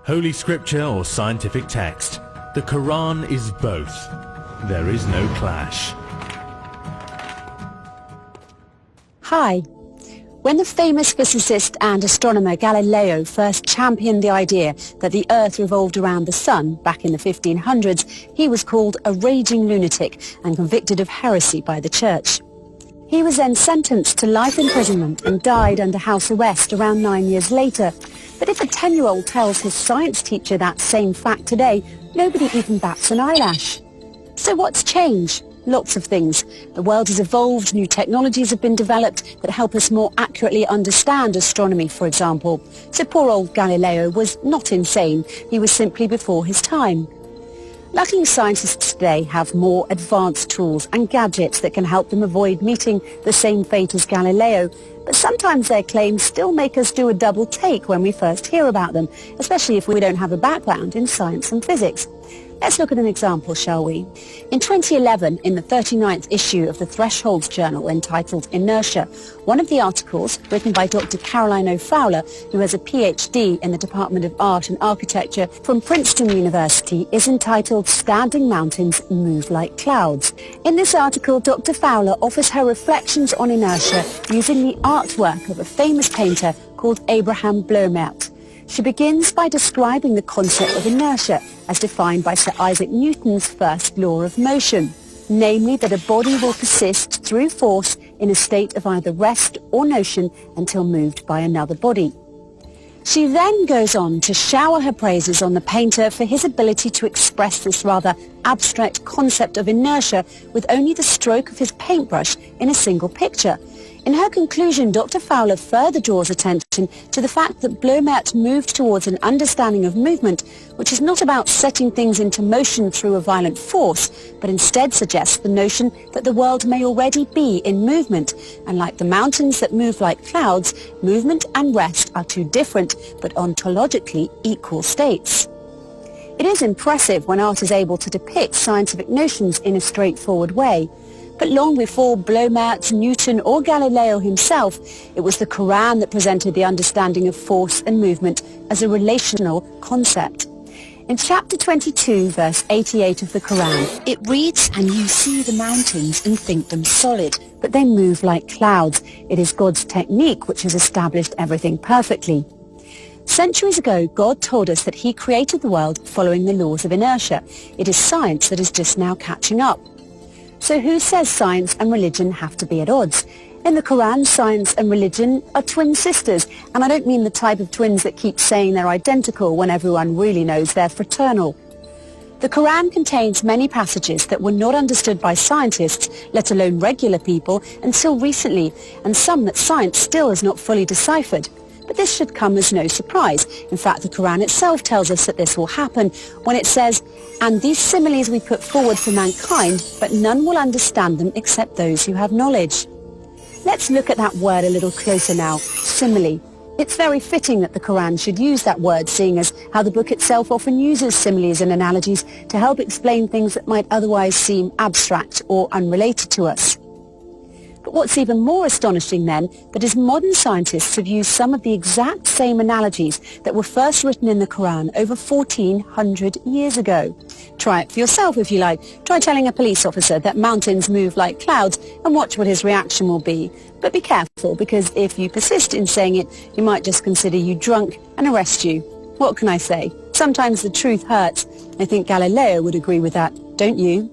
Holy scripture or scientific text, the Quran is both. There is no clash. Hi. When the famous physicist and astronomer Galileo first championed the idea that the Earth revolved around the Sun back in the 1500s, he was called a raging lunatic and convicted of heresy by the Church. He was then sentenced to life imprisonment and died under house arrest around 9 years later. But if a 10-year-old tells his science teacher that same fact today, nobody even bats an eyelash. So what's changed? Lots of things. The world has evolved, new technologies have been developed that help us more accurately understand astronomy, for example. So poor old Galileo was not insane, he was simply before his time. Luckily, scientists today have more advanced tools and gadgets that can help them avoid meeting the same fate as Galileo, but sometimes their claims still make us do a double take when we first hear about them, especially if we don't have a background in science and physics. Let's look at an example, shall we? In 2011, in the 39th issue of the Thresholds Journal entitled Inertia, one of the articles, written by Dr. Caroline O'Fowler, who has a PhD in the Department of Art and Architecture from Princeton University, is entitled Standing Mountains Move Like Clouds. In this article, Dr. Fowler offers her reflections on inertia using the artwork of a famous painter called Abraham Bloemaert. She begins by describing the concept of inertia as defined by Sir Isaac Newton's first law of motion, namely that a body will persist through force in a state of either rest or motion until moved by another body. She then goes on to shower her praises on the painter for his ability to express this rather abstract concept of inertia with only the stroke of his paintbrush in a single picture. In her conclusion, Dr. Fowler further draws attention to the fact that Bloemaert moved towards an understanding of movement, which is not about setting things into motion through a violent force, but instead suggests the notion that the world may already be in movement, and like the mountains that move like clouds, movement and rest are two different, but ontologically equal states. It is impressive when art is able to depict scientific notions in a straightforward way. But long before Bloemaert, Newton or Galileo himself, it was the Quran that presented the understanding of force and movement as a relational concept. In chapter 22, verse 88 of the Quran, it reads, "And you see the mountains and think them solid, but they move like clouds. It is God's technique which has established everything perfectly." Centuries ago, God told us that he created the world following the laws of inertia. It is science that is just now catching up. So who says science and religion have to be at odds? In the Quran, science and religion are twin sisters, and I don't mean the type of twins that keep saying they're identical when everyone really knows they're fraternal. The Quran contains many passages that were not understood by scientists, let alone regular people, until recently, and some that science still has not fully deciphered. But this should come as no surprise. In fact, the Quran itself tells us that this will happen when it says, "And these similes we put forward for mankind, but none will understand them except those who have knowledge." Let's look at that word a little closer now, simile. It's very fitting that the Quran should use that word, seeing as how the book itself often uses similes and analogies to help explain things that might otherwise seem abstract or unrelated to us. But what's even more astonishing then, that is modern scientists have used some of the exact same analogies that were first written in the Quran over 1400 years ago. Try it for yourself if you like. Try telling a police officer that mountains move like clouds and watch what his reaction will be. But be careful, because if you persist in saying it, he might just consider you drunk and arrest you. What can I say? Sometimes the truth hurts. I think Galileo would agree with that, don't you?